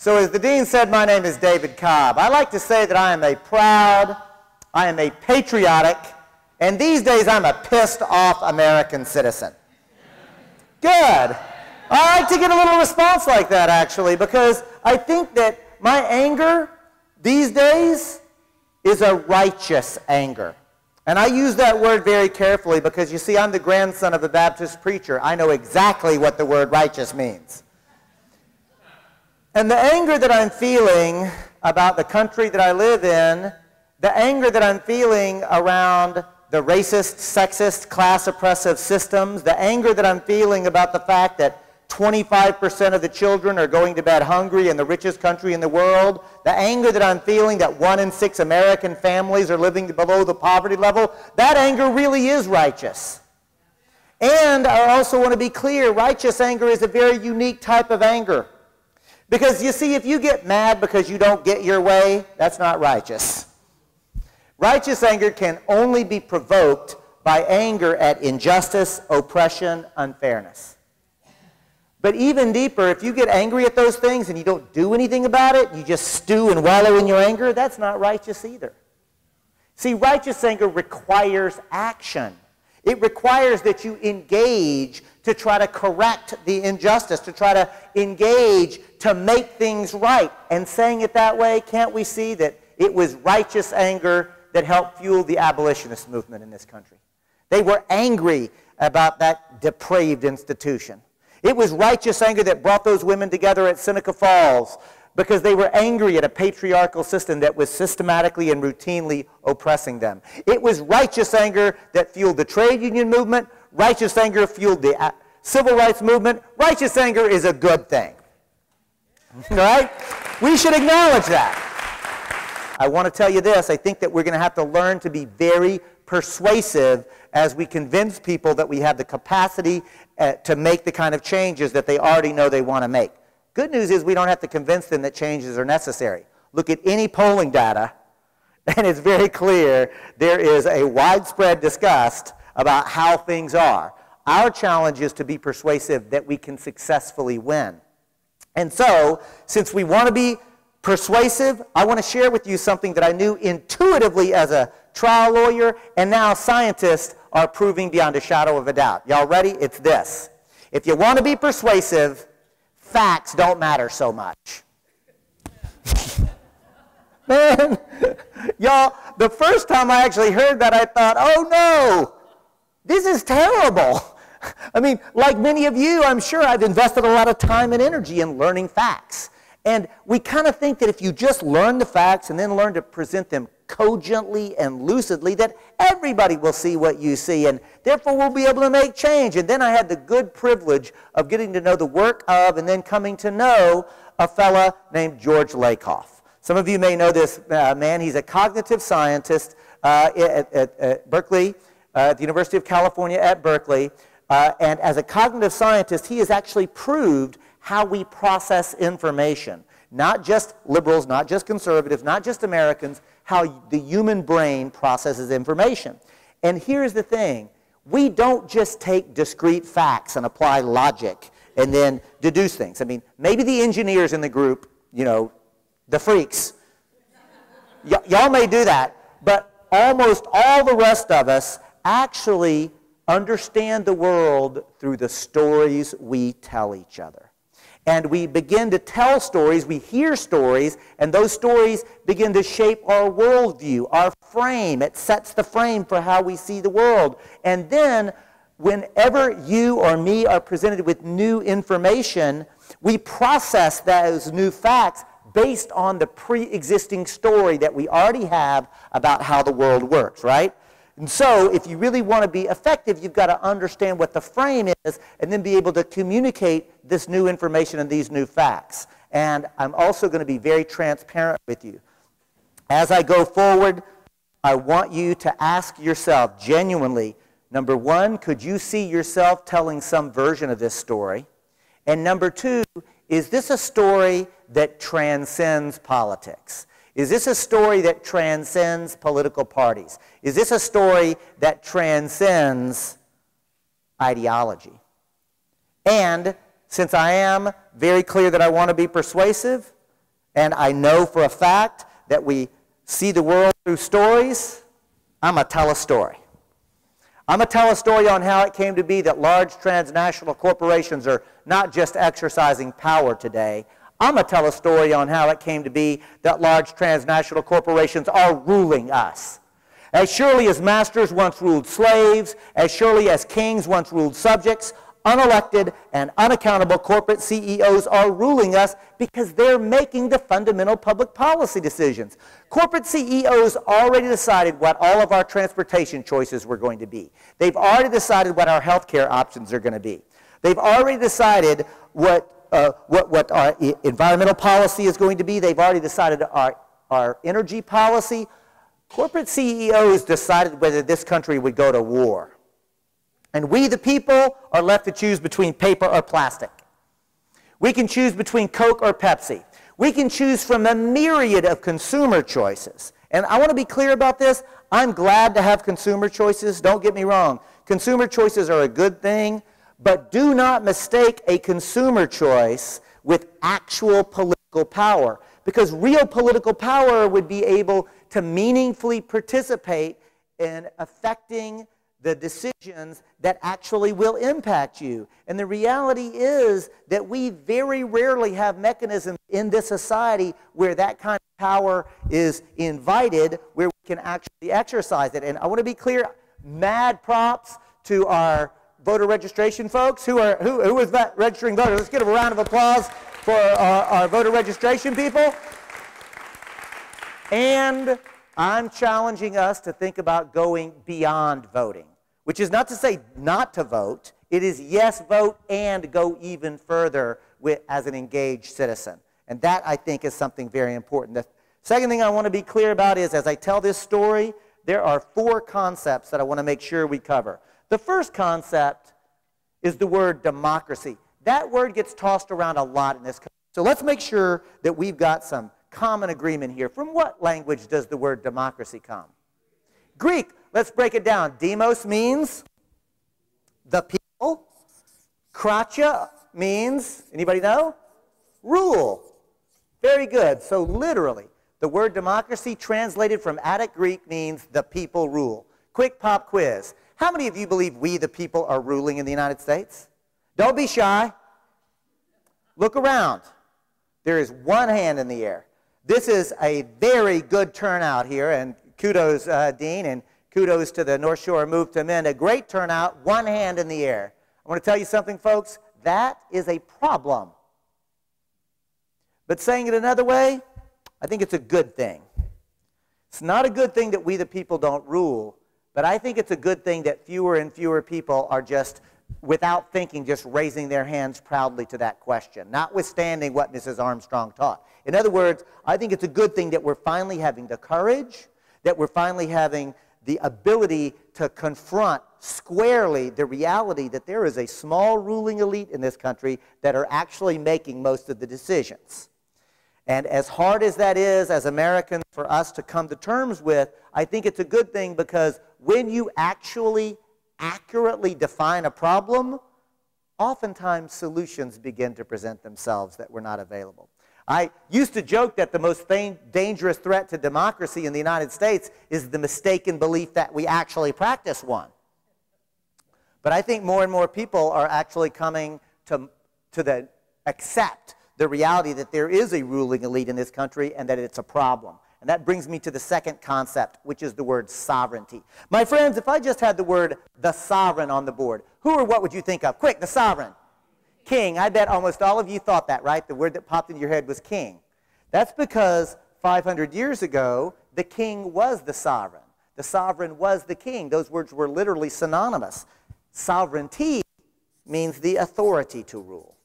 So as the dean said, my name is David Cobb. I like to say that I am a proud, I am a patriotic, and these days I'm a pissed off American citizen. Good. I like to get a little response like that, actually, because I think that my anger these days is a righteous anger. And I use that word very carefully because, you see, I'm the grandson of a Baptist preacher. I know exactly what the word righteous means. And the anger that I'm feeling about the country that I live in, the anger that I'm feeling around the racist, sexist, class-oppressive systems, the anger that I'm feeling about the fact that 25% of the children are going to bed hungry in the richest country in the world, the anger that I'm feeling that 1 in 6 American families are living below the poverty level, that anger really is righteous. And I also want to be clear, righteous anger is a very unique type of anger. Because, you see, if you get mad because you don't get your way, that's not righteous. Righteous anger can only be provoked by anger at injustice, oppression, unfairness. But even deeper, if you get angry at those things and you don't do anything about it, you just stew and wallow in your anger, that's not righteous either. See, righteous anger requires action. It requires that you engage to try to correct the injustice, to try to engage to make things right. And saying it that way, can't we see that it was righteous anger that helped fuel the abolitionist movement in this country? They were angry about that depraved institution. It was righteous anger that brought those women together at Seneca Falls because they were angry at a patriarchal system that was systematically and routinely oppressing them. It was righteous anger that fueled the trade union movement. Righteous anger fueled the civil rights movement. Righteous anger is a good thing. Right? We should acknowledge that. I want to tell you this. I think that we're going to have to learn to be very persuasive as we convince people that we have the capacity to make the kind of changes that they already know they want to make. Good news is we don't have to convince them that changes are necessary. Look at any polling data, and it's very clear there is a widespread disgust about how things are. Our challenge is to be persuasive that we can successfully win. And so, since we want to be persuasive, I want to share with you something that I knew intuitively as a trial lawyer, and now scientists are proving beyond a shadow of a doubt. Y'all ready? It's this. If you want to be persuasive, facts don't matter so much. Man, y'all, the first time I actually heard that, I thought, oh no, this is terrible. I mean, like many of you, I'm sure I've invested a lot of time and energy in learning facts. And we kind of think that if you just learn the facts and then learn to present them cogently and lucidly, that everybody will see what you see, and therefore we'll be able to make change. And then I had the good privilege of getting to know the work of and then coming to know a fella named George Lakoff. Some of you may know this man. He's a cognitive scientist at Berkeley, at the University of California at Berkeley. And as a cognitive scientist, he has actually proved how we process information. Not just liberals, not just conservatives, not just Americans, how the human brain processes information. And here's the thing. We don't just take discrete facts and apply logic and then deduce things. I mean, maybe the engineers in the group, you know, the freaks, y'all may do that, but almost all the rest of us actually understand the world through the stories we tell each other. And we begin to tell stories, we hear stories, and those stories begin to shape our worldview, our frame. It sets the frame for how we see the world. And then, whenever you or me are presented with new information, we process those new facts based on the pre-existing story that we already have about how the world works, right? And so, if you really want to be effective, you've got to understand what the frame is and then be able to communicate this new information and these new facts. And I'm also going to be very transparent with you. As I go forward, I want you to ask yourself genuinely, number one, could you see yourself telling some version of this story? And number two, is this a story that transcends politics? Is this a story that transcends political parties? Is this a story that transcends ideology? And since I am very clear that I want to be persuasive, and I know for a fact that we see the world through stories, I'm going to tell a story. I'm going to tell a story on how it came to be that large transnational corporations are not just exercising power today. I'm going to tell a story on how it came to be that large transnational corporations are ruling us. As surely as masters once ruled slaves, as surely as kings once ruled subjects, unelected and unaccountable corporate CEOs are ruling us because they're making the fundamental public policy decisions. Corporate CEOs already decided what all of our transportation choices were going to be. They've already decided what our health care options are going to be. They've already decided what our environmental policy is going to be. They've already decided our energy policy. Corporate CEOs decided whether this country would go to war. And we, the people, are left to choose between paper or plastic. We can choose between Coke or Pepsi. We can choose from a myriad of consumer choices. And I want to be clear about this. I'm glad to have consumer choices. Don't get me wrong. Consumer choices are a good thing, but do not mistake a consumer choice with actual political power, because real political power would be able to meaningfully participate in affecting the decisions that actually will impact you. And the reality is that we very rarely have mechanisms in this society where that kind of power is invited, where we can actually exercise it. And I want to be clear, mad props to our voter registration folks. Who is registering voters? Let's give a round of applause for our voter registration people. And I'm challenging us to think about going beyond voting, which is not to say not to vote. It is yes, vote, and go even further as an engaged citizen. And that, I think, is something very important. The second thing I want to be clear about is, as I tell this story, there are 4 concepts that I want to make sure we cover. The first concept is the word democracy. That word gets tossed around a lot in this country. So let's make sure that we've got some common agreement here. From what language does the word democracy come? Greek. Let's break it down. Demos means the people. Kratia means, anybody know? Rule. Very good. So literally, the word democracy translated from Attic Greek means the people rule. Quick pop quiz. How many of you believe we, the people, are ruling in the United States? Don't be shy. Look around. There is one hand in the air. This is a very good turnout here, and kudos, Dean, and kudos to the North Shore Move to Men. A great turnout, one hand in the air. I want to tell you something, folks. That is a problem. But saying it another way, I think it's a good thing. It's not a good thing that we, the people, don't rule, but I think it's a good thing that fewer and fewer people are just, without thinking, just raising their hands proudly to that question, notwithstanding what Mrs. Armstrong taught. In other words, I think it's a good thing that we're finally having the courage, that we're finally having the ability to confront squarely the reality that there is a small ruling elite in this country that are actually making most of the decisions. And as hard as that is, as Americans, for us to come to terms with, I think it's a good thing, because when you actually accurately define a problem, oftentimes solutions begin to present themselves that were not available. I used to joke that the most dangerous threat to democracy in the United States is the mistaken belief that we actually practice one. But I think more and more people are actually coming to accept the reality that there is a ruling elite in this country and that it's a problem. And that brings me to the second concept, which is the word sovereignty. My friends, if I just had the word the sovereign on the board, who or what would you think of? Quick, the sovereign. King. I bet almost all of you thought that, right? The word that popped into your head was king. That's because 500 years ago, the king was the sovereign. The sovereign was the king. Those words were literally synonymous. Sovereignty means the authority to rule.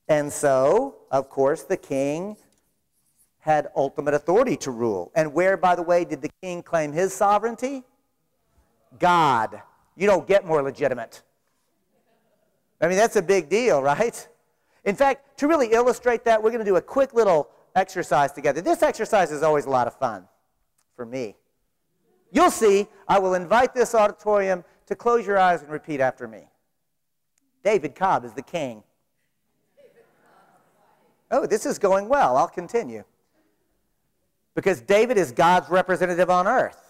And so, of course, the king had ultimate authority to rule. And where, by the way, did the king claim his sovereignty? God. You don't get more legitimate. I mean, that's a big deal, right? In fact, to really illustrate that, we're going to do a quick little exercise together. This exercise is always a lot of fun for me. You'll see. I will invite this auditorium to close your eyes and repeat after me. David Cobb is the king. Oh, this is going well. I'll continue. Because David is God's representative on earth.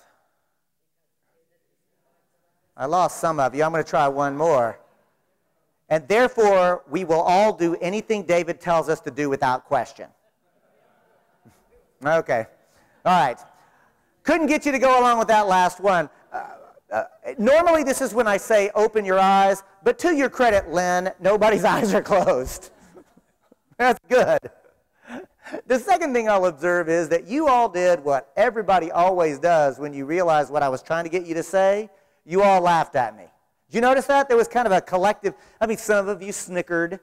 I lost some of you. I'm going to try one more. And therefore, we will all do anything David tells us to do without question. Okay. All right. Couldn't get you to go along with that last one. Normally, this is when I say open your eyes, but to your credit, Lynn, nobody's eyes are closed. That's good. The second thing I'll observe is that you all did what everybody always does when you realize what I was trying to get you to say. You all laughed at me. Did you notice that? There was kind of a collective, some of you snickered.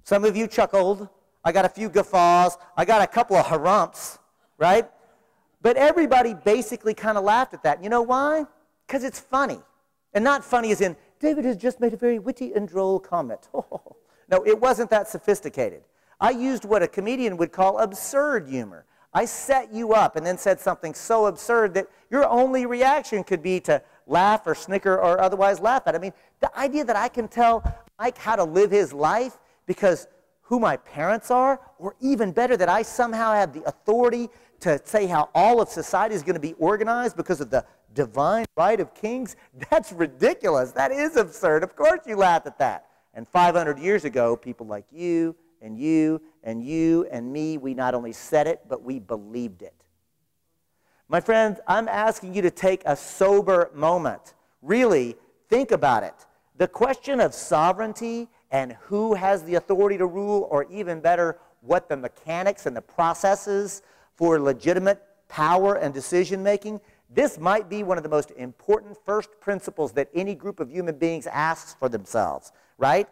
Some of you chuckled. I got a few guffaws. I got a couple of harumps, right? But everybody basically kind of laughed at that. You know why? Because it's funny. And not funny as in, David has just made a very witty and droll comment. No, it wasn't that sophisticated. I used what a comedian would call absurd humor. I set you up and then said something so absurd that your only reaction could be to laugh or snicker or otherwise laugh at it. The idea that I can tell Mike how to live his life because who my parents are, or even better, that I somehow have the authority to say how all of society is going to be organized because of the divine right of kings, that's ridiculous. That is absurd. Of course you laughed at that. And 500 years ago, people like you and you and you and me, we not only said it, but we believed it. My friends, I'm asking you to take a sober moment. Really, think about it. The question of sovereignty and who has the authority to rule, or even better, what the mechanics and the processes for legitimate power and decision-making, this might be one of the most important first principles that any group of human beings asks for themselves, right?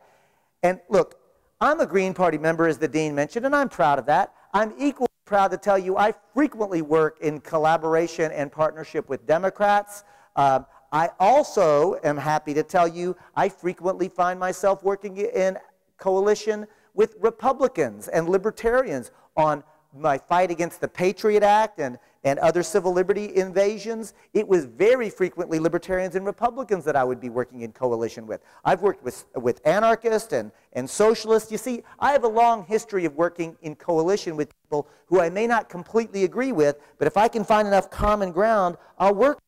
And look, I'm a Green Party member, as the Dean mentioned, and I'm proud of that. I'm equally proud to tell you I frequently work in collaboration and partnership with Democrats. I also am happy to tell you I frequently find myself working in coalition with Republicans and libertarians on my fight against the Patriot Act and other civil liberty invasions. It was very frequently libertarians and Republicans that I would be working in coalition with. I've worked with anarchists and socialists. You see, I have a long history of working in coalition with people who I may not completely agree with, but if I can find enough common ground, I'll work,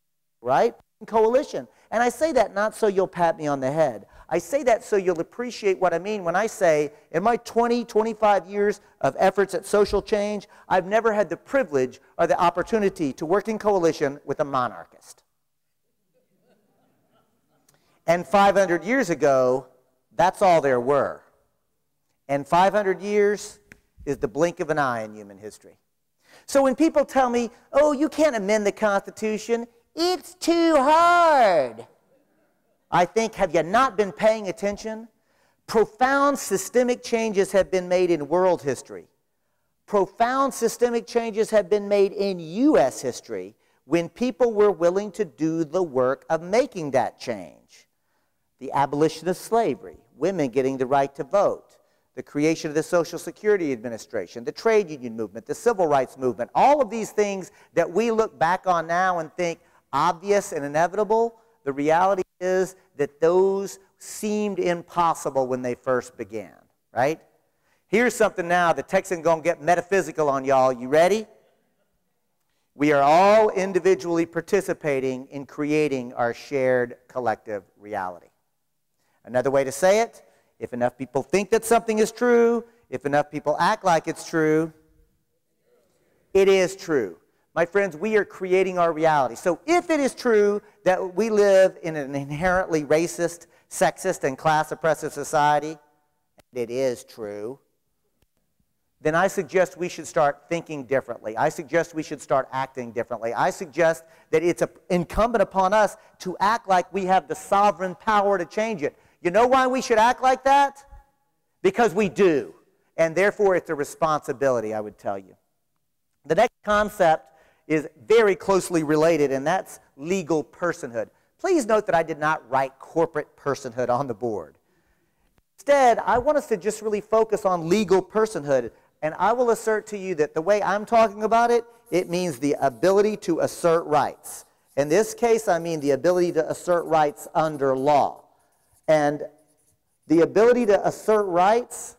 right, in coalition. And I say that not so you'll pat me on the head. I say that so you'll appreciate what I mean when I say, in my 20, 25 years of efforts at social change, I've never had the privilege or the opportunity to work in coalition with a monarchist. And 500 years ago, that's all there were. And 500 years is the blink of an eye in human history. So when people tell me, oh, you can't amend the Constitution, it's too hard, I think, have you not been paying attention? Profound systemic changes have been made in world history. Profound systemic changes have been made in U.S. history when people were willing to do the work of making that change. The abolition of slavery, women getting the right to vote, the creation of the Social Security Administration, the trade union movement, the civil rights movement, all of these things that we look back on now and think obvious and inevitable, the reality is that those seemed impossible when they first began, right? Here's something now, the Texan gonna get metaphysical on y'all. You ready? We are all individually participating in creating our shared collective reality. Another way to say it, if enough people think that something is true, if enough people act like it's true, it is true. My friends, we are creating our reality. So if it is true that we live in an inherently racist, sexist, and class-oppressive society, and it is true, then I suggest we should start thinking differently. I suggest we should start acting differently. I suggest that it's incumbent upon us to act like we have the sovereign power to change it. You know why we should act like that? Because we do. And therefore, it's a responsibility, I would tell you. The next concept is very closely related, and that's legal personhood. Please note that I did not write corporate personhood on the board. Instead, I want us to just really focus on legal personhood, and I will assert to you that the way I'm talking about it, it means the ability to assert rights. In this case, I mean the ability to assert rights under law. And the ability to assert rights,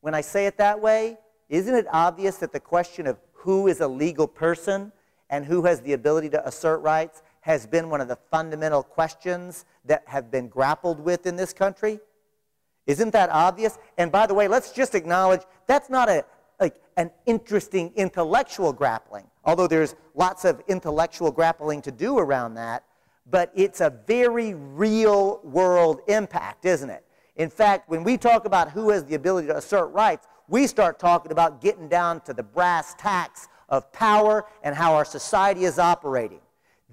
when I say it that way, isn't it obvious that the question of who is a legal person and who has the ability to assert rights has been one of the fundamental questions that have been grappled with in this country? Isn't that obvious? And by the way, let's just acknowledge that's not an interesting intellectual grappling, although there's lots of intellectual grappling to do around that, but it's a very real world impact, isn't it? In fact, when we talk about who has the ability to assert rights, we start talking about getting down to the brass tacks of power and how our society is operating.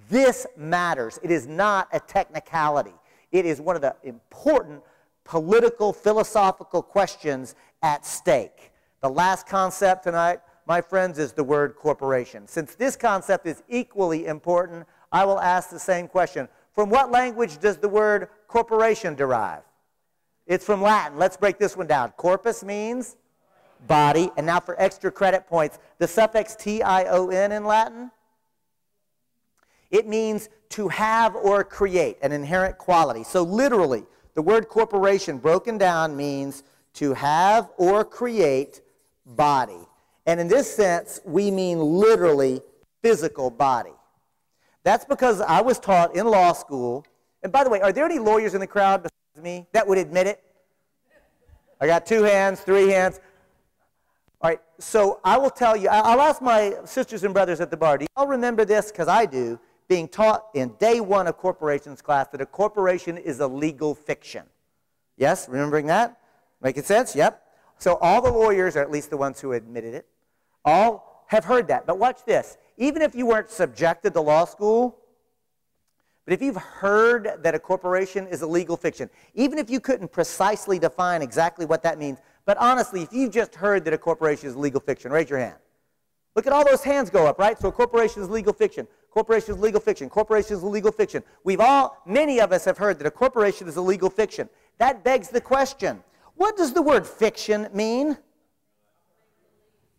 This matters. It is not a technicality. It is one of the important political, philosophical questions at stake. The last concept tonight, my friends, is the word corporation. Since this concept is equally important, I will ask the same question. From what language does the word corporation derive? It's from Latin. Let's break this one down. Corpus means body. And now for extra credit points, the suffix tion in Latin, it means to have or create, an inherent quality. So literally, the word corporation broken down means to have or create body. And in this sense, we mean literally physical body. That's because I was taught in law school, and by the way, are there any lawyers in the crowd besides me that would admit it? I got 2 hands, 3 hands. All right, so I will tell you, I'll ask my sisters and brothers at the bar, do y'all remember this? Because I do, being taught in day 1 of corporations class that a corporation is a legal fiction. Yes, remembering that? Making sense? Yep. So all the lawyers, or at least the ones who admitted it, all have heard that. But watch this. Even if you weren't subjected to law school, but if you've heard that a corporation is a legal fiction, even if you couldn't precisely define exactly what that means, but honestly, if you've just heard that a corporation is a legal fiction, raise your hand. Look at all those hands go up, right? So a corporation is legal fiction. Corporation is legal fiction. Corporation is a legal fiction. Many of us have heard that a corporation is a legal fiction. That begs the question, what does the word fiction mean?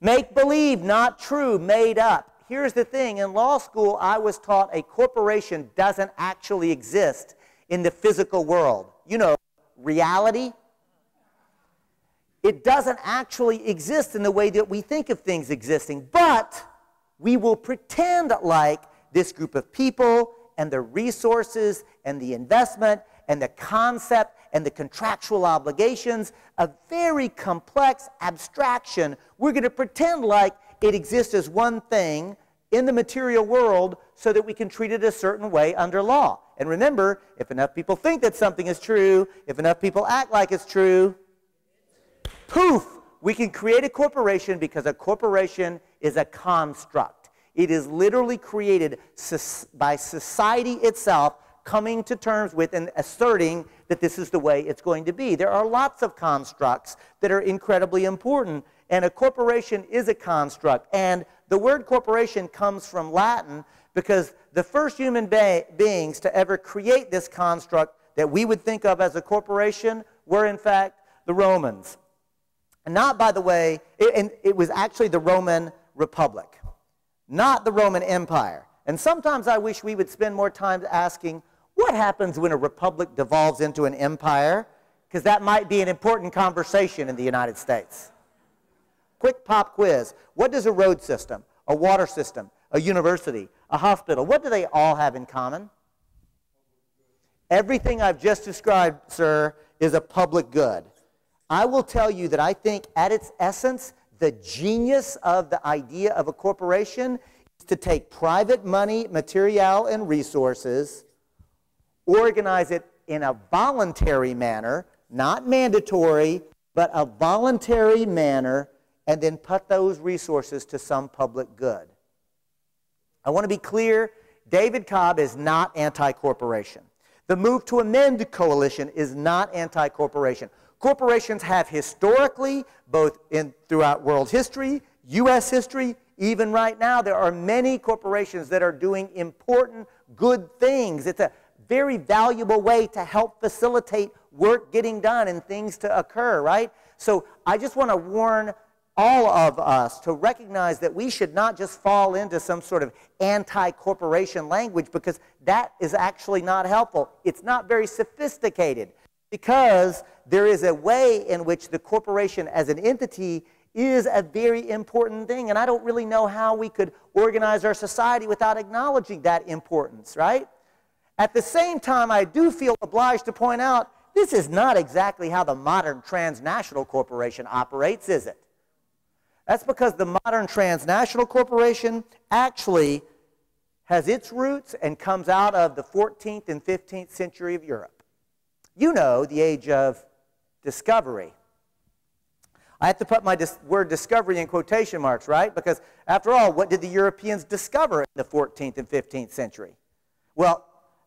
Make believe, not true, made up. Here's the thing, in law school I was taught a corporation doesn't actually exist in the physical world. You know, reality. It doesn't actually exist in the way that we think of things existing, but we will pretend like this group of people and the resources and the investment and the concept and the contractual obligations, a very complex abstraction, we're going to pretend like it exists as one thing in the material world so that we can treat it a certain way under law. And remember, if enough people think that something is true, if enough people act like it's true, poof, we can create a corporation because a corporation is a construct. It is literally created by society itself coming to terms with and asserting that this is the way it's going to be. There are lots of constructs that are incredibly important, and a corporation is a construct. And the word corporation comes from Latin because the first human beings to ever create this construct that we would think of as a corporation were, in fact, the Romans. And not, by the way, it was actually the Roman Republic, not the Roman Empire. And sometimes I wish we would spend more time asking, what happens when a republic devolves into an empire? Because that might be an important conversation in the United States. Quick pop quiz. What does a road system, a water system, a university, a hospital, what do they all have in common? Everything I've just described, sir, is a public good. I will tell you that I think at its essence, the genius of the idea of a corporation is to take private money, material, and resources, organize it in a voluntary manner, not mandatory, but a voluntary manner, and then put those resources to some public good. I want to be clear, David Cobb is not anti-corporation. The move to amend coalition is not anti-corporation. Corporations have historically, both throughout world history, U.S. history, even right now, there are many corporations that are doing important, good things. It's a very valuable way to help facilitate work getting done and things to occur, right? So I just want to warn all of us to recognize that we should not just fall into some sort of anti-corporation language because that is actually not helpful. It's not very sophisticated because there is a way in which the corporation as an entity is a very important thing, and I don't really know how we could organize our society without acknowledging that importance, right? At the same time, I do feel obliged to point out this is not exactly how the modern transnational corporation operates, is it? That's because the modern transnational corporation actually has its roots and comes out of the 14th and 15th century of Europe. You know, the age of discovery. I have to put my word discovery in quotation marks, right? Because after all, what did the Europeans discover in the 14th and 15th century? Well,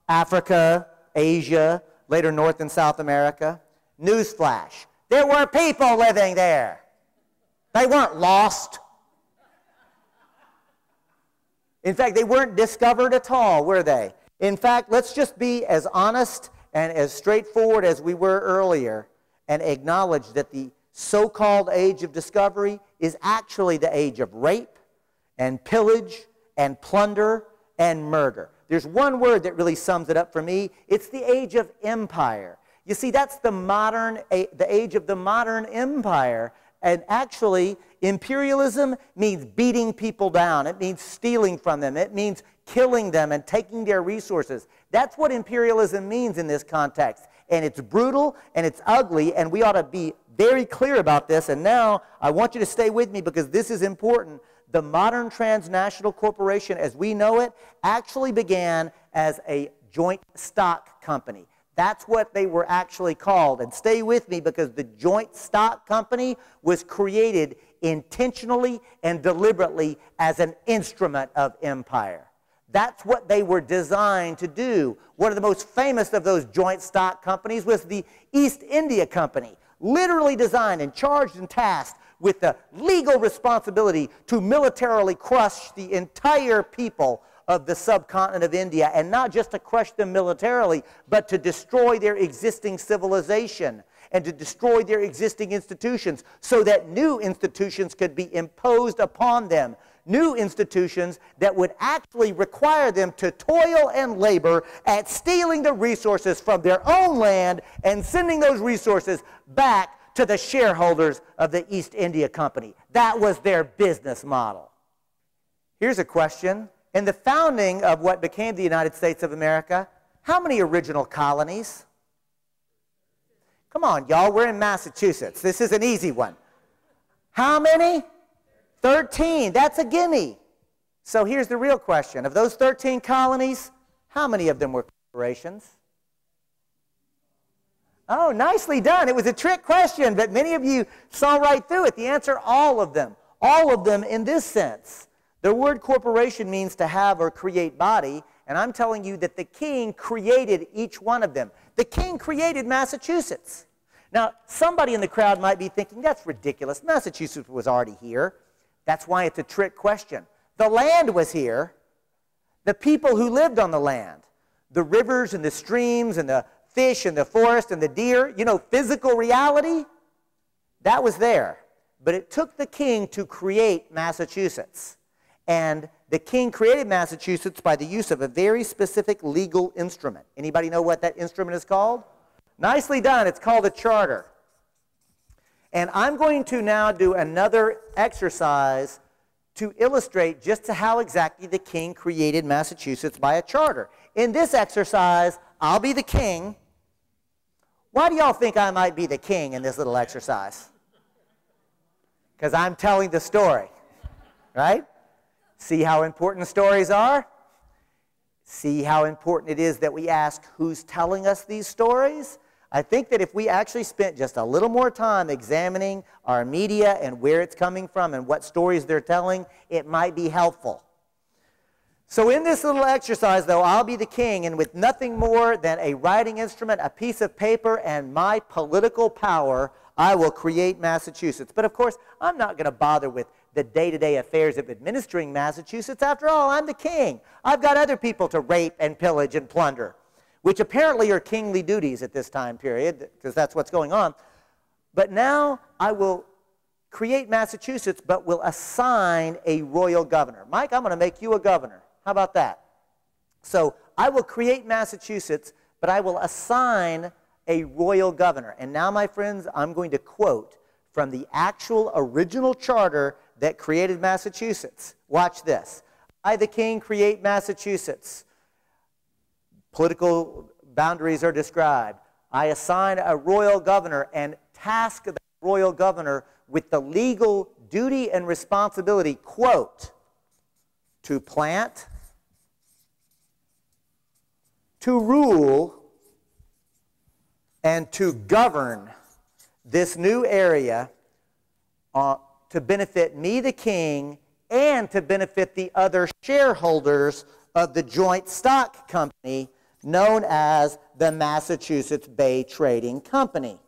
Africa, Asia, later North and South America. Newsflash, there were people living there. They weren't lost. In fact, they weren't discovered at all, were they? In fact, let's just be as honest and as straightforward as we were earlier and acknowledge that the so-called age of discovery is actually the age of rape and pillage and plunder and murder. There's one word that really sums it up for me. It's the age of empire. You see, that's the age of the modern empire. And actually, imperialism means beating people down. It means stealing from them. It means killing them and taking their resources. That's what imperialism means in this context. And it's brutal and it's ugly, and we ought to be very clear about this. And now, I want you to stay with me because this is important. The modern transnational corporation, as we know it, actually began as a joint stock company. That's what they were actually called. And stay with me because the joint stock company was created intentionally and deliberately as an instrument of empire. That's what they were designed to do. One of the most famous of those joint stock companies was the East India Company, literally designed and charged and tasked with the legal responsibility to militarily crush the entire people of the subcontinent of India, and not just to crush them militarily, but to destroy their existing civilization and to destroy their existing institutions so that new institutions could be imposed upon them. New institutions that would actually require them to toil and labor at stealing the resources from their own land and sending those resources back to the shareholders of the East India Company. That was their business model. Here's a question. In the founding of what became the United States of America, how many original colonies? Come on, y'all, we're in Massachusetts. This is an easy one. How many? 13. That's a gimme. So here's the real question. Of those 13 colonies, how many of them were corporations? Oh, nicely done. It was a trick question, but many of you saw right through it. The answer, all of them. All of them in this sense. The word corporation means to have or create body, and I'm telling you that the king created each one of them. The king created Massachusetts. Now, somebody in the crowd might be thinking, that's ridiculous. Massachusetts was already here. That's why it's a trick question. The land was here. The people who lived on the land, the rivers and the streams and the fish and the forest and the deer, you know, physical reality, that was there. But it took the king to create Massachusetts. And the king created Massachusetts by the use of a very specific legal instrument. Anybody know what that instrument is called? Nicely done. It's called a charter. And I'm going to now do another exercise to illustrate just how exactly the king created Massachusetts by a charter. In this exercise, I'll be the king. Why do y'all think I might be the king in this little exercise? Because I'm telling the story, right? See how important stories are? See how important it is that we ask who's telling us these stories? I think that if we actually spent just a little more time examining our media and where it's coming from and what stories they're telling, it might be helpful. So in this little exercise, though, I'll be the king, and with nothing more than a writing instrument, a piece of paper, and my political power, I will create Massachusetts. But of course, I'm not going to bother with the day-to-day affairs of administering Massachusetts. After all, I'm the king. I've got other people to rape and pillage and plunder, which apparently are kingly duties at this time period, because that's what's going on. But now I will create Massachusetts, but will assign a royal governor. Mike, I'm going to make you a governor. How about that? So I will create Massachusetts, but I will assign a royal governor. And now, my friends, I'm going to quote from the actual original charter that created Massachusetts. Watch this. I, the king, create Massachusetts. Political boundaries are described. I assign a royal governor and task the royal governor with the legal duty and responsibility, quote, to plant, to rule, and to govern this new area to benefit me, the king, and to benefit the other shareholders of the joint stock company known as the Massachusetts Bay Trading Company.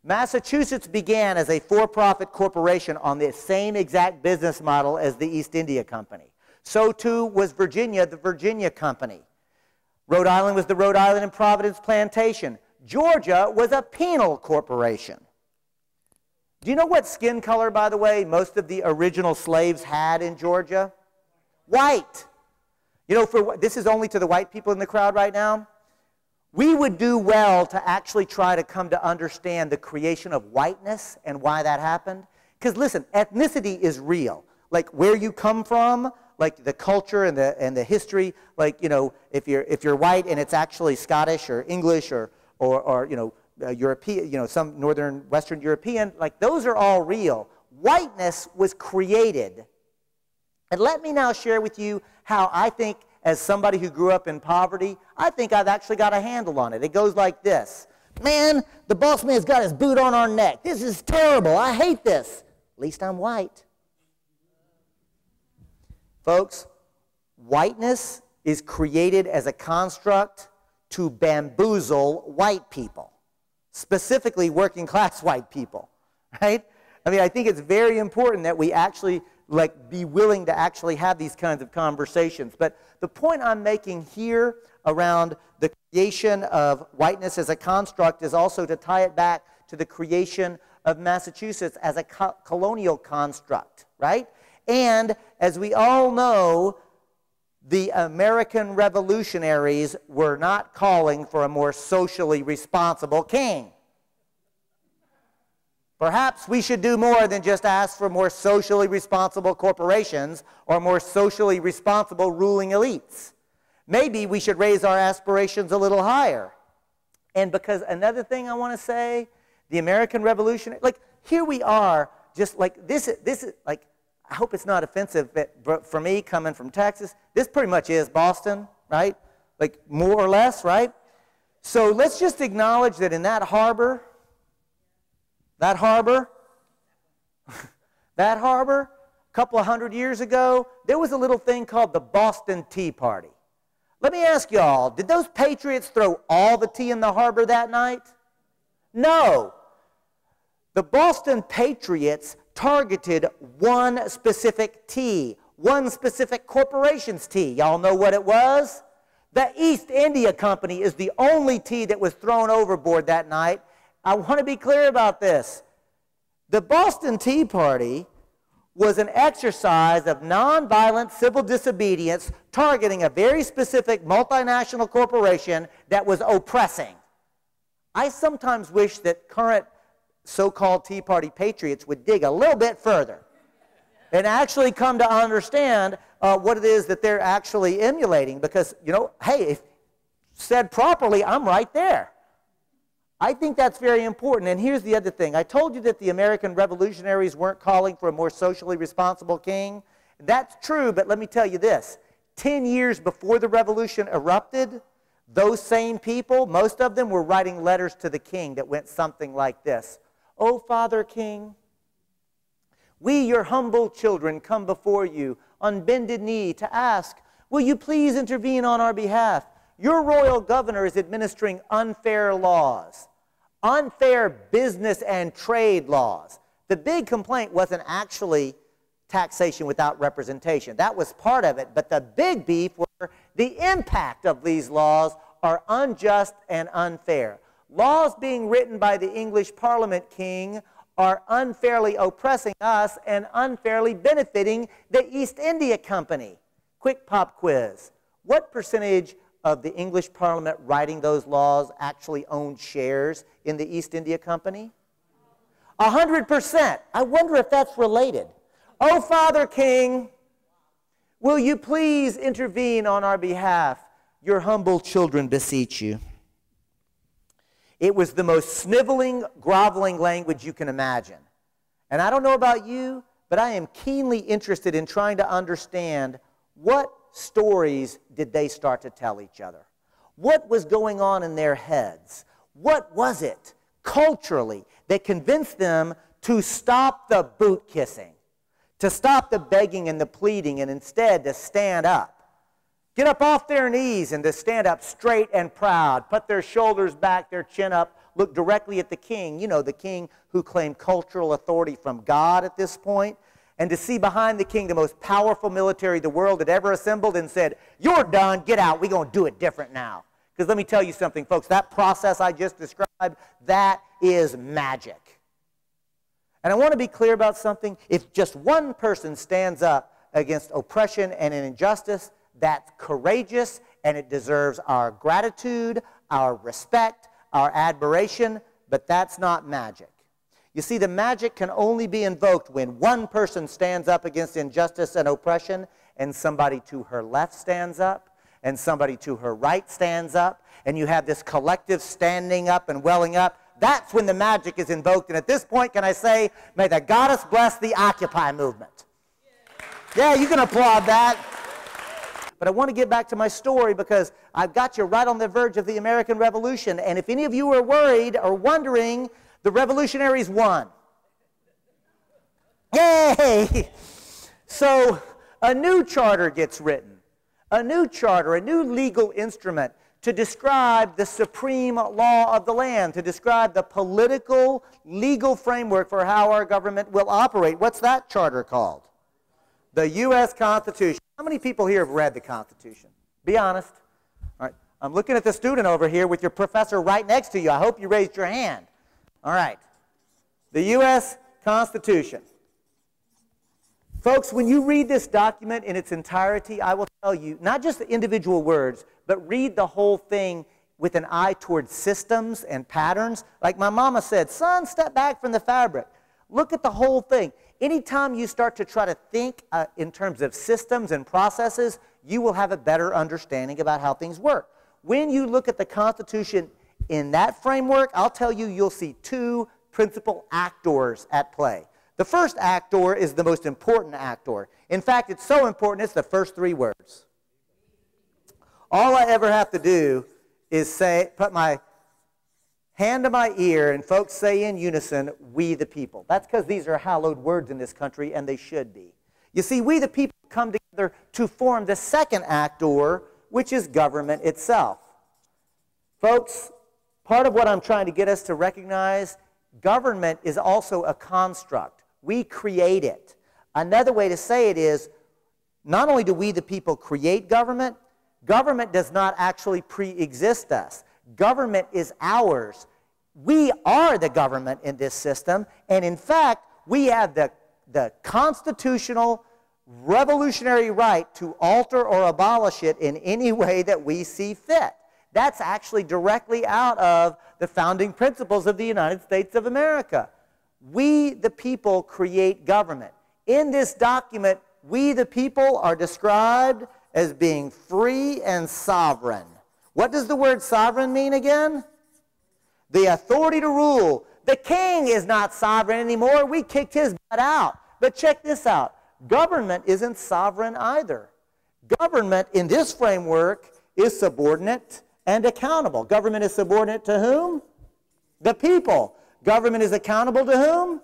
Massachusetts began as a for-profit corporation on the same exact business model as the East India Company. So too was Virginia, the Virginia Company. Rhode Island was the Rhode Island and Providence Plantation. Georgia was a penal corporation. Do you know what skin color, by the way, most of the original slaves had in Georgia? White. You know, this is only to the white people in the crowd right now. We would do well to actually try to come to understand the creation of whiteness and why that happened. Because listen, ethnicity is real. Like where you come from, like the culture and the history. Like, you know, if you're white and it's actually Scottish or English or you know, European, you know, some northern Western European, like those are all real. Whiteness was created. And let me now share with you how I think, as somebody who grew up in poverty, I think I've actually got a handle on it. It goes like this. Man, the boss man's got his boot on our neck. This is terrible. I hate this. At least I'm white. Folks, whiteness is created as a construct to bamboozle white people, specifically working class white people, right? I mean, I think it's very important that we actually be willing to actually have these kinds of conversations. But the point I'm making here around the creation of whiteness as a construct is also to tie it back to the creation of Massachusetts as a colonial construct, right? And as we all know, the American revolutionaries were not calling for a more socially responsible king. Perhaps we should do more than just ask for more socially responsible corporations or more socially responsible ruling elites. Maybe we should raise our aspirations a little higher. And because another thing I want to say, the American Revolution, like here we are, just like this is like, I hope it's not offensive, but for me coming from Texas, this pretty much is Boston, right? Like more or less, right? So let's just acknowledge that in that harbor, a couple of hundred years ago, there was a little thing called the Boston Tea Party. Let me ask y'all, did those patriots throw all the tea in the harbor that night? No. The Boston Patriots targeted one specific tea, one specific corporation's tea. Y'all know what it was? The East India Company is the only tea that was thrown overboard that night. I want to be clear about this. The Boston Tea Party was an exercise of nonviolent civil disobedience targeting a very specific multinational corporation that was oppressing. I sometimes wish that current so-called Tea Party patriots would dig a little bit further and actually come to understand what it is that they're actually emulating because, you know, hey, if said properly, I'm right there. I think that's very important. And here's the other thing. I told you that the American revolutionaries weren't calling for a more socially responsible king. That's true, but let me tell you this. 10 years before the revolution erupted, those same people, most of them were writing letters to the king that went something like this. "O Father King, we, your humble children, come before you on bended knee to ask, will you please intervene on our behalf? Your royal governor is administering unfair laws. Unfair business and trade laws." The big complaint wasn't actually taxation without representation. That was part of it. But the big beef were the impact of these laws are unjust and unfair. Laws being written by the English Parliament, King, are unfairly oppressing us and unfairly benefiting the East India Company. Quick pop quiz. What percentage of the English Parliament writing those laws actually owned shares in the East India Company? 100%. I wonder if that's related. Oh, Father King, will you please intervene on our behalf? Your humble children beseech you. It was the most sniveling, groveling language you can imagine. And I don't know about you, but I am keenly interested in trying to understand what stories did they start to tell each other. What was going on in their heads? What was it culturally that convinced them to stop the boot kissing, to stop the begging and the pleading, and instead to stand up? Get up off their knees and to stand up straight and proud, put their shoulders back, their chin up, look directly at the king. You know, the king who claimed cultural authority from God at this point. And to see behind the king the most powerful military the world had ever assembled and said, you're done, get out, we're going to do it different now. Because let me tell you something, folks, that process I just described, that is magic. And I want to be clear about something. If just one person stands up against oppression and an injustice, that's courageous, and it deserves our gratitude, our respect, our admiration, but that's not magic. You see, the magic can only be invoked when one person stands up against injustice and oppression, and somebody to her left stands up, and somebody to her right stands up, and you have this collective standing up and welling up. That's when the magic is invoked. And at this point, can I say, may the goddess bless the Occupy movement. Yeah, you can applaud that. But I want to get back to my story because I've got you right on the verge of the American Revolution. And if any of you are worried or wondering, the revolutionaries won. Yay! So a new charter gets written. A new charter, a new legal instrument to describe the supreme law of the land, to describe the political, legal framework for how our government will operate. What's that charter called? The U.S. Constitution. How many people here have read the Constitution? Be honest. All right. I'm looking at the student over here with your professor right next to you. I hope you raised your hand. All right. The U.S. Constitution. Folks, when you read this document in its entirety, I will tell you, not just the individual words, but read the whole thing with an eye towards systems and patterns. Like my mama said, son, step back from the fabric. Look at the whole thing. Anytime you start to try to think in terms of systems and processes, you will have a better understanding about how things work. When you look at the Constitution in that framework, I'll tell you, you'll see two principal actors at play. The first actor is the most important actor. In fact, it's so important, it's the first three words. All I ever have to do is say, put my hand to my ear, and folks say in unison, we the people. That's because these are hallowed words in this country, and they should be. You see, we the people come together to form the second actor, which is government itself. Folks, part of what I'm trying to get us to recognize, government is also a construct. We create it. Another way to say it is, not only do we the people create government, government does not actually pre-exist us. Government is ours. We are the government in this system, and in fact, we have the constitutional revolutionary right to alter or abolish it in any way that we see fit. That's actually directly out of the founding principles of the United States of America. We, the people, create government. In this document, we, the people, are described as being free and sovereign. What does the word sovereign mean again? The authority to rule. The king is not sovereign anymore. We kicked his butt out. But check this out. Government isn't sovereign either. Government in this framework is subordinate and accountable. Government is subordinate to whom? The people. Government is accountable to whom?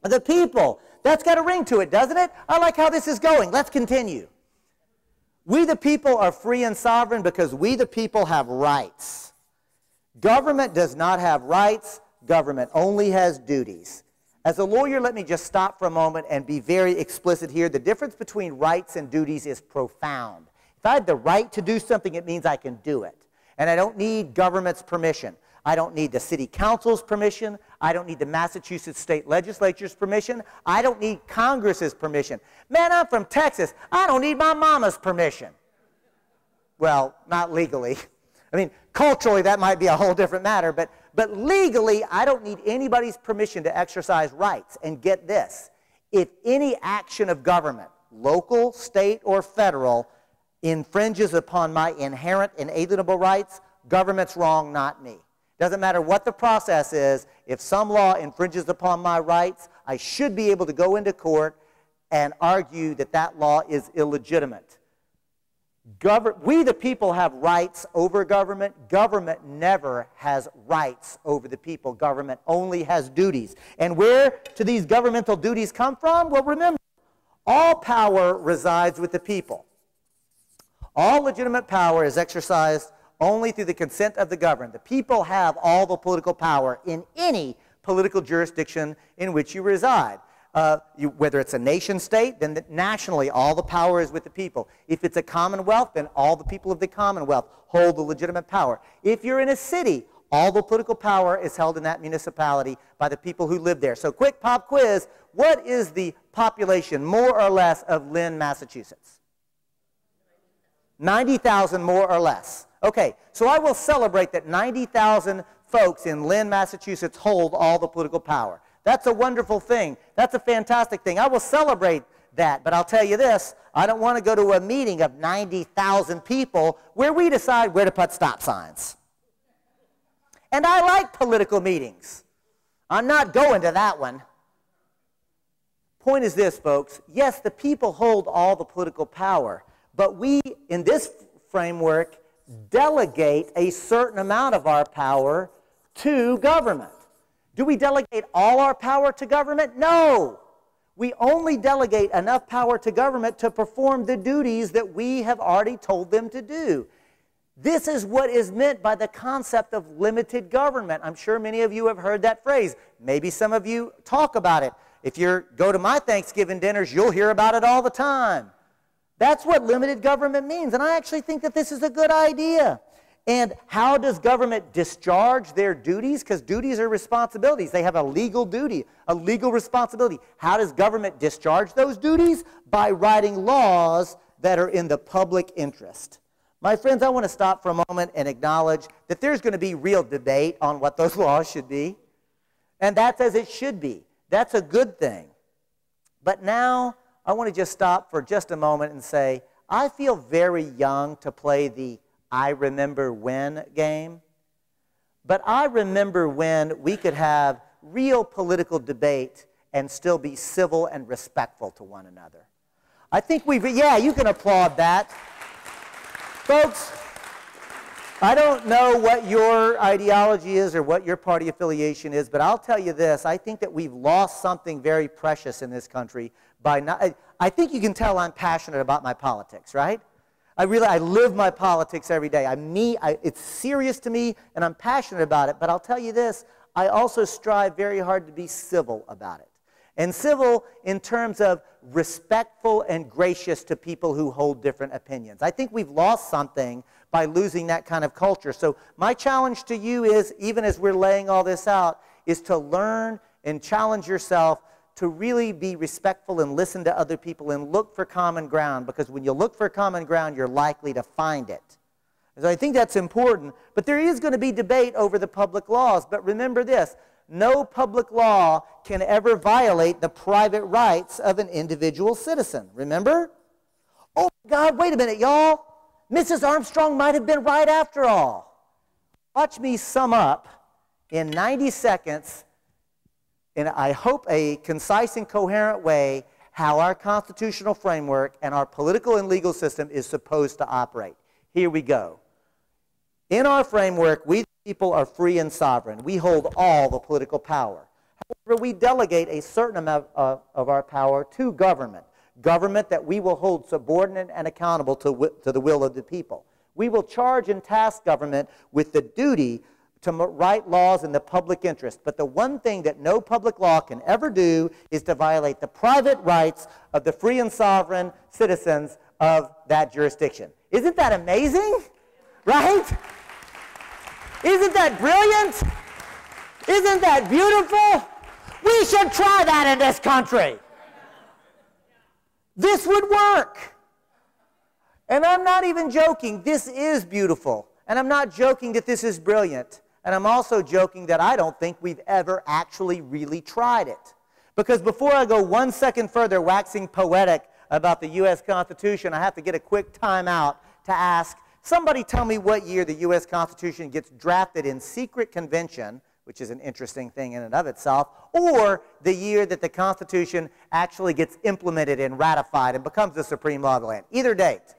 The people. That's got a ring to it, doesn't it? I like how this is going. Let's continue. We the people are free and sovereign because we the people have rights. Government does not have rights. Government only has duties. As a lawyer, let me just stop for a moment and be very explicit here. The difference between rights and duties is profound. If I have the right to do something, it means I can do it. And I don't need government's permission. I don't need the city council's permission. I don't need the Massachusetts state legislature's permission. I don't need Congress's permission. Man, I'm from Texas. I don't need my mama's permission. well, not legally. I mean, culturally, that might be a whole different matter, but legally, I don't need anybody's permission to exercise rights. And get this, if any action of government, local, state, or federal, infringes upon my inherent inalienable rights, government's wrong, not me. Doesn't matter what the process is, if some law infringes upon my rights, I should be able to go into court and argue that that law is illegitimate. We the people have rights over government. Government never has rights over the people. Government only has duties. And where do these governmental duties come from? Well, remember, all power resides with the people. All legitimate power is exercised only through the consent of the governed. The people have all the political power in any political jurisdiction in which you reside. Whether it's a nation state, then nationally all the power is with the people. If it's a commonwealth, then all the people of the commonwealth hold the legitimate power. If you're in a city, all the political power is held in that municipality by the people who live there. So quick pop quiz, what is the population, more or less, of Lynn, Massachusetts? 90,000 more or less. Okay, so I will celebrate that 90,000 folks in Lynn, Massachusetts hold all the political power. That's a wonderful thing. That's a fantastic thing. I will celebrate that. But I'll tell you this, I don't want to go to a meeting of 90,000 people where we decide where to put stop signs. And I like political meetings. I'm not going to that one. Point is this, folks. Yes, the people hold all the political power. But we, in this framework, delegate a certain amount of our power to government. Do we delegate all our power to government? No. We only delegate enough power to government to perform the duties that we have already told them to do. This is what is meant by the concept of limited government. I'm sure many of you have heard that phrase. Maybe some of you talk about it. If you go to my Thanksgiving dinners, you'll hear about it all the time. That's what limited government means, and I actually think that this is a good idea. And how does government discharge their duties? Because duties are responsibilities. They have a legal duty, a legal responsibility. How does government discharge those duties? By writing laws that are in the public interest. My friends, I want to stop for a moment and acknowledge that there's going to be real debate on what those laws should be. And that's as it should be. That's a good thing. But now I want to just stop for just a moment and say, I feel very young to play the I remember when game. But I remember when we could have real political debate and still be civil and respectful to one another. I think yeah, you can applaud that. Folks, I don't know what your ideology is or what your party affiliation is, but I'll tell you this, I think that we've lost something very precious in this country by not, I think you can tell I'm passionate about my politics, right? I live my politics every day. It's serious to me, and I'm passionate about it. But I'll tell you this, I also strive very hard to be civil about it. And civil in terms of respectful and gracious to people who hold different opinions. I think we've lost something by losing that kind of culture. So my challenge to you is, even as we're laying all this out, is to learn and challenge yourself to really be respectful and listen to other people and look for common ground, because when you look for common ground, you're likely to find it. So I think that's important, but there is going to be debate over the public laws. But remember this, no public law can ever violate the private rights of an individual citizen. Remember? Oh my God, wait a minute, y'all. Mrs. Armstrong might have been right after all. Watch me sum up in 90 seconds in, I hope, a concise and coherent way how our constitutional framework and our political and legal system is supposed to operate. Here we go. In our framework, we people are free and sovereign. We hold all the political power. However, we delegate a certain amount of our power to government. Government that we will hold subordinate and accountable to the will of the people. We will charge and task government with the duty to write laws in the public interest. But the one thing that no public law can ever do is to violate the private rights of the free and sovereign citizens of that jurisdiction. Isn't that amazing? Right? Isn't that brilliant? Isn't that beautiful? We should try that in this country. This would work. And I'm not even joking. This is beautiful. And I'm not joking that this is brilliant. And I'm also joking that I don't think we've ever actually really tried it. Because before I go 1 second further waxing poetic about the U.S. Constitution, I have to get a quick time out to ask, somebody tell me what year the U.S. Constitution gets drafted in secret convention, which is an interesting thing in and of itself, or the year that the Constitution actually gets implemented and ratified and becomes the supreme law of the land. Either date.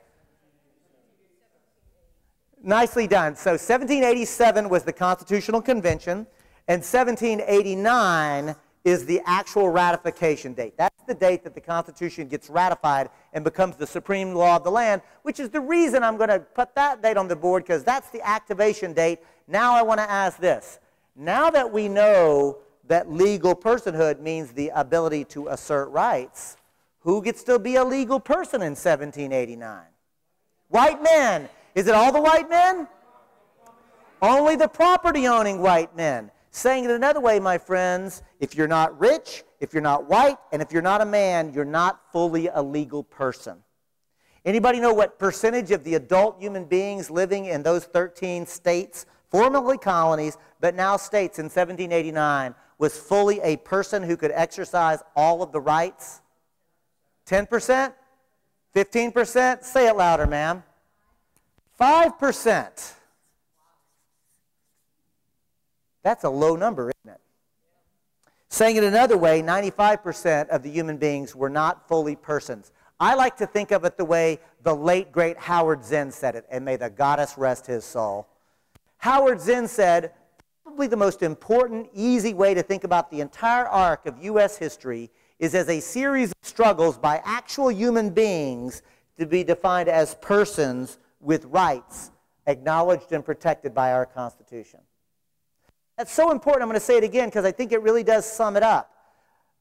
Nicely done. So 1787 was the Constitutional Convention, and 1789 is the actual ratification date. That's the date that the Constitution gets ratified and becomes the supreme law of the land, which is the reason I'm going to put that date on the board, because that's the activation date. Now I want to ask this. Now that we know that legal personhood means the ability to assert rights, who gets to be a legal person in 1789? White men. Is it all the white men? Only the property-owning white men. Saying it another way, my friends, if you're not rich, if you're not white, and if you're not a man, you're not fully a legal person. Anybody know what percentage of the adult human beings living in those 13 states, formerly colonies, but now states in 1789, was fully a person who could exercise all of the rights? 10%? 15%? Say it louder, ma'am. 5%. That's a low number, isn't it? Saying it another way, 95% of the human beings were not fully persons. I like to think of it the way the late, great Howard Zinn said it, and may the goddess rest his soul. Howard Zinn said, probably the most important, easy way to think about the entire arc of U.S. history is as a series of struggles by actual human beings to be defined as persons with rights acknowledged and protected by our Constitution. That's so important. I'm going to say it again because I think it really does sum it up.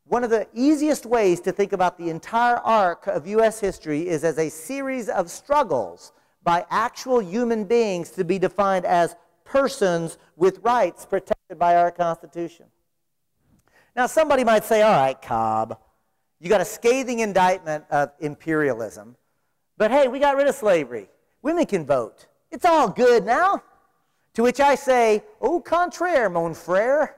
One of the easiest ways to think about the entire arc of U.S. history is as a series of struggles by actual human beings to be defined as persons with rights protected by our Constitution. Now, somebody might say, all right, Cobb, you got a scathing indictment of imperialism, but hey, we got rid of slavery. Women can vote. It's all good now. To which I say, au contraire, mon frère.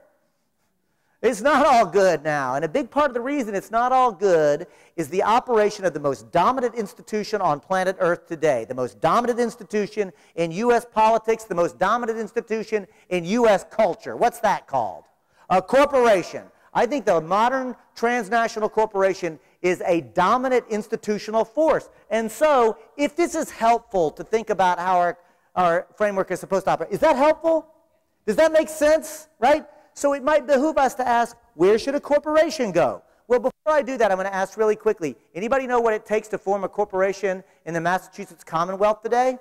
It's not all good now. And a big part of the reason it's not all good is the operation of the most dominant institution on planet Earth today. The most dominant institution in U.S. politics, the most dominant institution in U.S. culture. What's that called? A corporation. I think the modern transnational corporation is a dominant institutional force. And so, if this is helpful to think about how our framework is supposed to operate, is that helpful? Does that make sense? Right? So it might behoove us to ask, where should a corporation go? Well, before I do that, I'm going to ask really quickly, anybody know what it takes to form a corporation in the Massachusetts Commonwealth today?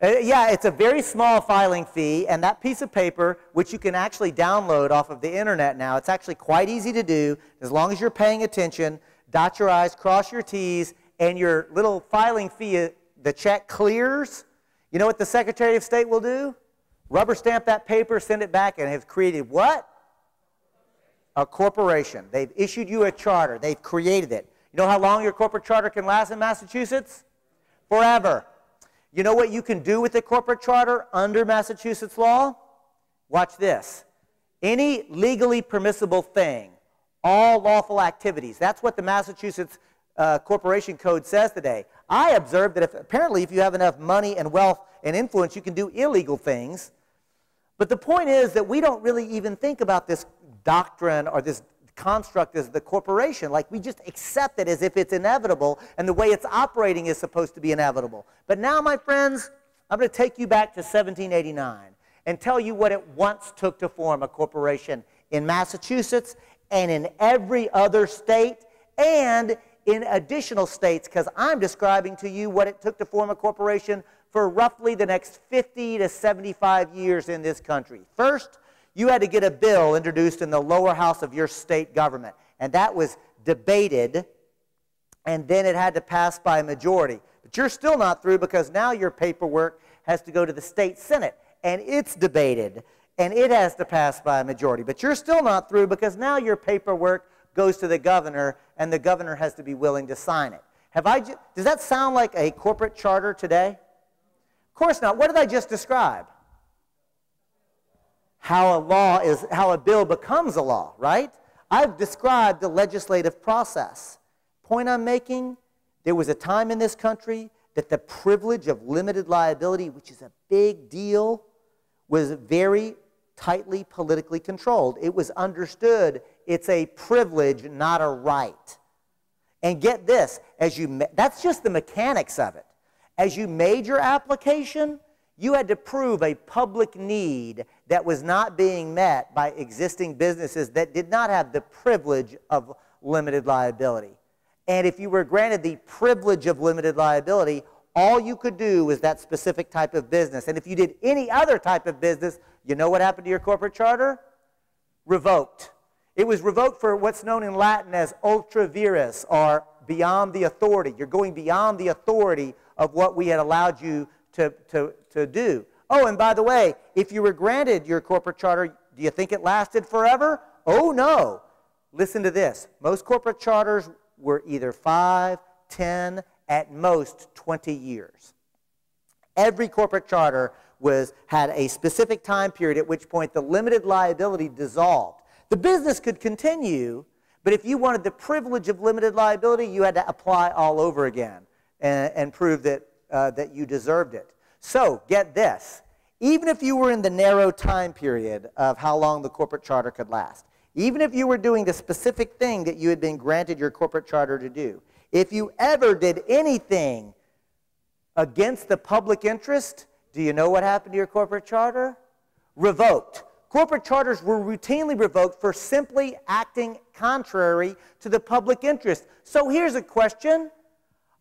Yeah, it's a very small filing fee, and that piece of paper, which you can actually download off of the internet now, it's actually quite easy to do, as long as you're paying attention, dot your I's, cross your T's, and your little filing fee, the check clears. You know what the Secretary of State will do? Rubber stamp that paper, send it back, and have created what? A corporation. They've issued you a charter. They've created it. You know how long your corporate charter can last in Massachusetts? Forever. You know what you can do with a corporate charter under Massachusetts law? Watch this. Any legally permissible thing, all lawful activities. That's what the Massachusetts Corporation Code says today. I observed that apparently if you have enough money and wealth and influence, you can do illegal things. But the point is that we don't really even think about this doctrine or this construct as the corporation. Like, we just accept it as if it's inevitable, and the way it's operating is supposed to be inevitable. But now, my friends, I'm going to take you back to 1789 and tell you what it once took to form a corporation in Massachusetts and in every other state and in additional states, because I'm describing to you what it took to form a corporation for roughly the next 50 to 75 years in this country. First, you had to get a bill introduced in the lower house of your state government, and that was debated, and then it had to pass by a majority. But you're still not through, because now your paperwork has to go to the state Senate, and it's debated, and it has to pass by a majority. But you're still not through, because now your paperwork goes to the governor, and the governor has to be willing to sign it. Does that sound like a corporate charter today? Of course not. What did I just describe? How a bill becomes a law, right? I've described the legislative process. Point I'm making, there was a time in this country that the privilege of limited liability, which is a big deal, was very tightly politically controlled. It was understood it's a privilege, not a right. And get this, that's just the mechanics of it. As you made your application, you had to prove a public need that was not being met by existing businesses that did not have the privilege of limited liability. And if you were granted the privilege of limited liability, all you could do was that specific type of business. And if you did any other type of business, you know what happened to your corporate charter? Revoked. It was revoked for what's known in Latin as ultra vires, or beyond the authority. You're going beyond the authority of what we had allowed you to do. Oh, and by the way, if you were granted your corporate charter, do you think it lasted forever? Oh, no. Listen to this. Most corporate charters were either 5, 10, at most 20 years. Every corporate charter had a specific time period at which point the limited liability dissolved. The business could continue, but if you wanted the privilege of limited liability, you had to apply all over again and prove that you deserved it. So, get this. Even if you were in the narrow time period of how long the corporate charter could last, even if you were doing the specific thing that you had been granted your corporate charter to do, if you ever did anything against the public interest, do you know what happened to your corporate charter? Revoked. Corporate charters were routinely revoked for simply acting contrary to the public interest. So here's a question.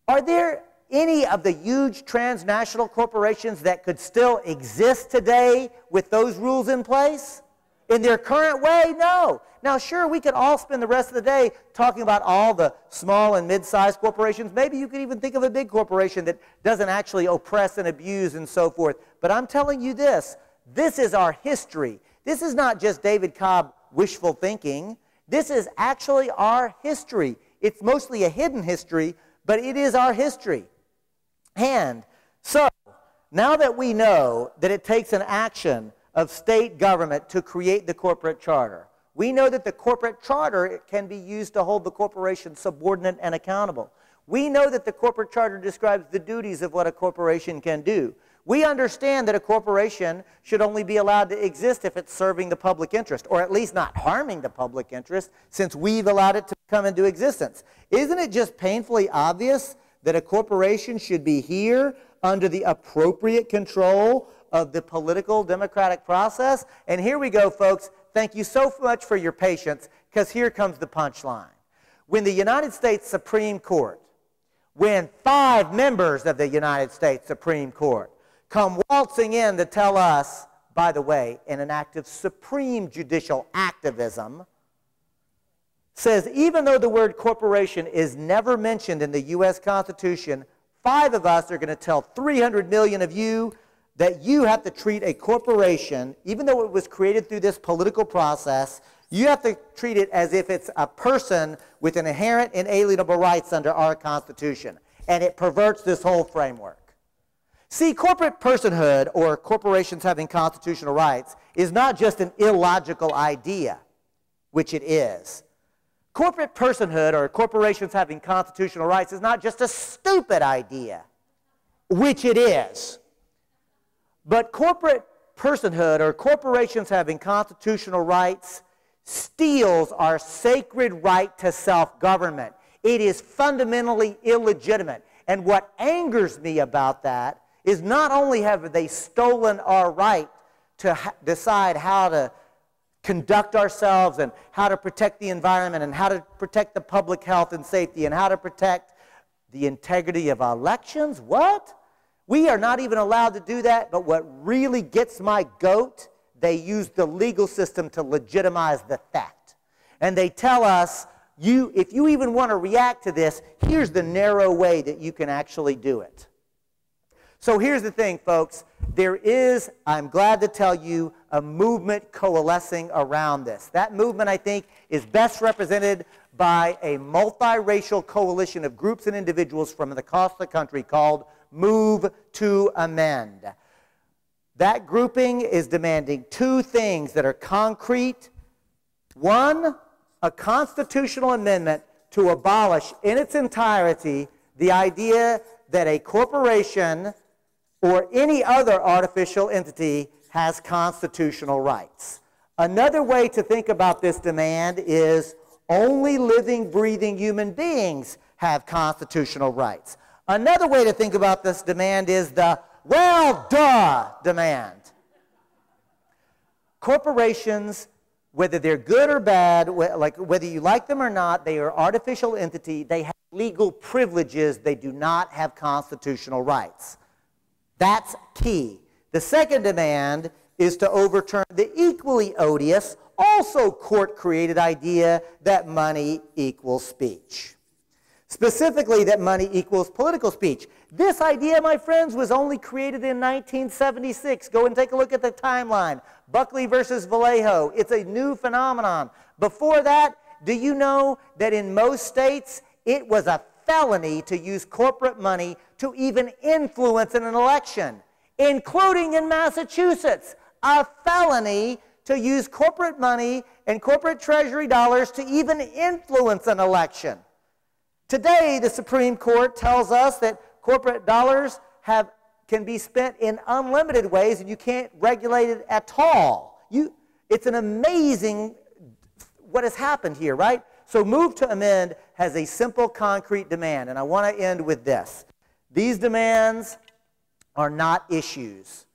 Are there any of the huge transnational corporations that could still exist today with those rules in place? In their current way? No. Now, sure, we could all spend the rest of the day talking about all the small and mid-sized corporations. Maybe you could even think of a big corporation that doesn't actually oppress and abuse and so forth. But I'm telling you this is our history. This is not just David Cobb wishful thinking. This is actually our history. It's mostly a hidden history, but it is our history. And so, now that we know that it takes an action of state government to create the corporate charter, we know that the corporate charter can be used to hold the corporation subordinate and accountable. We know that the corporate charter describes the duties of what a corporation can do. We understand that a corporation should only be allowed to exist if it's serving the public interest, or at least not harming the public interest, since we've allowed it to come into existence. Isn't it just painfully obvious that a corporation should be here under the appropriate control of the political democratic process? And here we go, folks. Thank you so much for your patience, because here comes the punchline. When the United States Supreme Court, when 5 members of the United States Supreme Court come waltzing in to tell us, by the way, in an act of supreme judicial activism, says even though the word corporation is never mentioned in the U.S. Constitution, 5 of us are going to tell 300 million of you that you have to treat a corporation, even though it was created through this political process, you have to treat it as if it's a person with an inherent inalienable rights under our Constitution. And it perverts this whole framework. See, corporate personhood, or corporations having constitutional rights, is not just an illogical idea, which it is. Corporate personhood, or corporations having constitutional rights, is not just a stupid idea, which it is. But corporate personhood, or corporations having constitutional rights, steals our sacred right to self-government. It is fundamentally illegitimate. And what angers me about that is not only have they stolen our right to decide how to conduct ourselves and how to protect the environment and how to protect the public health and safety and how to protect the integrity of elections. What? We are not even allowed to do that, but what really gets my goat, they use the legal system to legitimize the theft. And they tell us, if you even want to react to this, here's the narrow way that you can actually do it. So here's the thing, folks. There is, I'm glad to tell you, a movement coalescing around this. That movement, I think, is best represented by a multiracial coalition of groups and individuals from across the country called Move to Amend. That grouping is demanding two things that are concrete. One, a constitutional amendment to abolish in its entirety the idea that a corporation or any other artificial entity has constitutional rights. Another way to think about this demand is only living, breathing human beings have constitutional rights. Another way to think about this demand is the well, duh demand. Corporations, whether they're good or bad, like whether you like them or not, they are artificial entity. They have legal privileges. They do not have constitutional rights. That's key. The second demand is to overturn the equally odious, also court-created idea that money equals speech. Specifically, that money equals political speech. This idea, my friends, was only created in 1976. Go and take a look at the timeline. Buckley versus Vallejo. It's a new phenomenon. Before that, do you know that in most states, it was a felony to use corporate money to even influence an election, including in Massachusetts, a felony to use corporate money and corporate treasury dollars to even influence an election. Today, the Supreme Court tells us that corporate dollars can be spent in unlimited ways and you can't regulate it at all. It's an amazing what has happened here, right? So Move to Amend has a simple, concrete demand, and I want to end with this. These demands are not issues.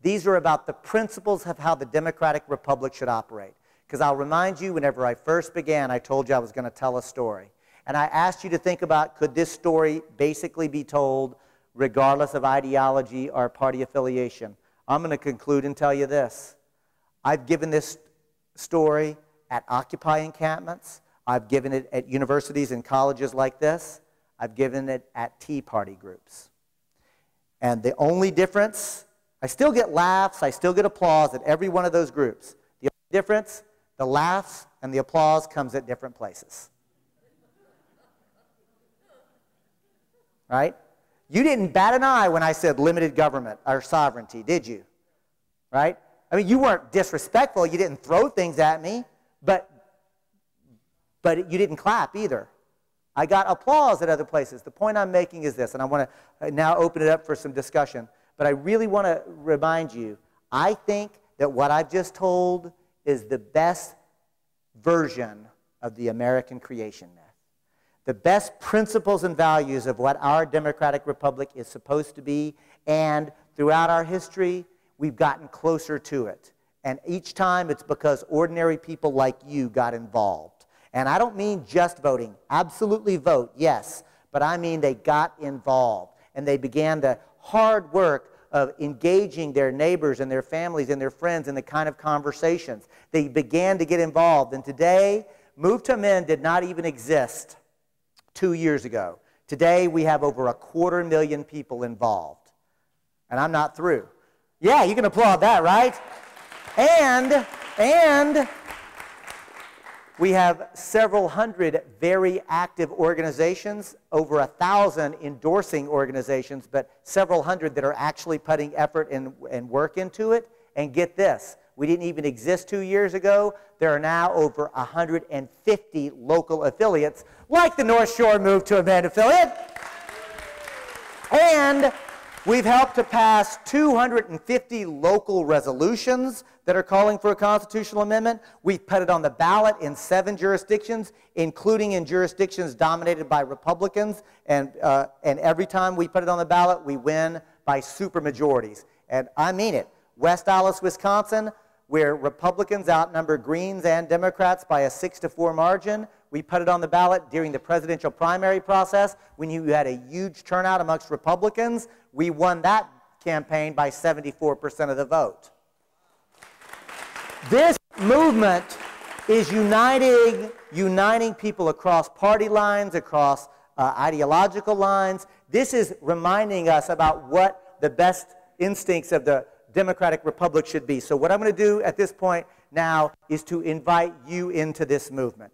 These are about the principles of how the democratic republic should operate. Because I'll remind you, whenever I first began, I told you I was going to tell a story. And I asked you to think about, could this story basically be told regardless of ideology or party affiliation? I'm going to conclude and tell you this. I've given this story at Occupy encampments. I've given it at universities and colleges like this. I've given it at Tea Party groups. And the only difference, I still get laughs, I still get applause at every one of those groups. The only difference, the laughs and the applause comes at different places. Right? You didn't bat an eye when I said limited government or sovereignty, did you? Right? I mean, you weren't disrespectful. You didn't throw things at me, but you didn't clap either. I got applause at other places. The point I'm making is this, and I want to now open it up for some discussion, but I really want to remind you, I think that what I've just told is the best version of the American creation myth. The best principles and values of what our democratic republic is supposed to be, and throughout our history, we've gotten closer to it. And each time it's because ordinary people like you got involved. And I don't mean just voting. Absolutely vote, yes. But I mean they got involved. And they began the hard work of engaging their neighbors and their families and their friends in the kind of conversations. They began to get involved. And today, Move to Amend did not even exist 2 years ago. Today, we have over 250,000 people involved. And I'm not through. Yeah, you can applaud that, right? And we have several hundred very active organizations, over 1,000 endorsing organizations, but several hundred that are actually putting effort and work into it. And get this, we didn't even exist 2 years ago. There are now over 150 local affiliates, like the North Shore Move to Amend affiliate. And we've helped to pass 250 local resolutions that are calling for a constitutional amendment. We've put it on the ballot in 7 jurisdictions, including in jurisdictions dominated by Republicans. And every time we put it on the ballot, we win by supermajorities. And I mean it. West Allis, Wisconsin, where Republicans outnumber Greens and Democrats by a 6-4 margin. We put it on the ballot during the presidential primary process when you had a huge turnout amongst Republicans. We won that campaign by 74% of the vote. This movement is uniting people across party lines, across ideological lines. This is reminding us about what the best instincts of the democratic republic should be. So what I'm going to do at this point now is to invite you into this movement.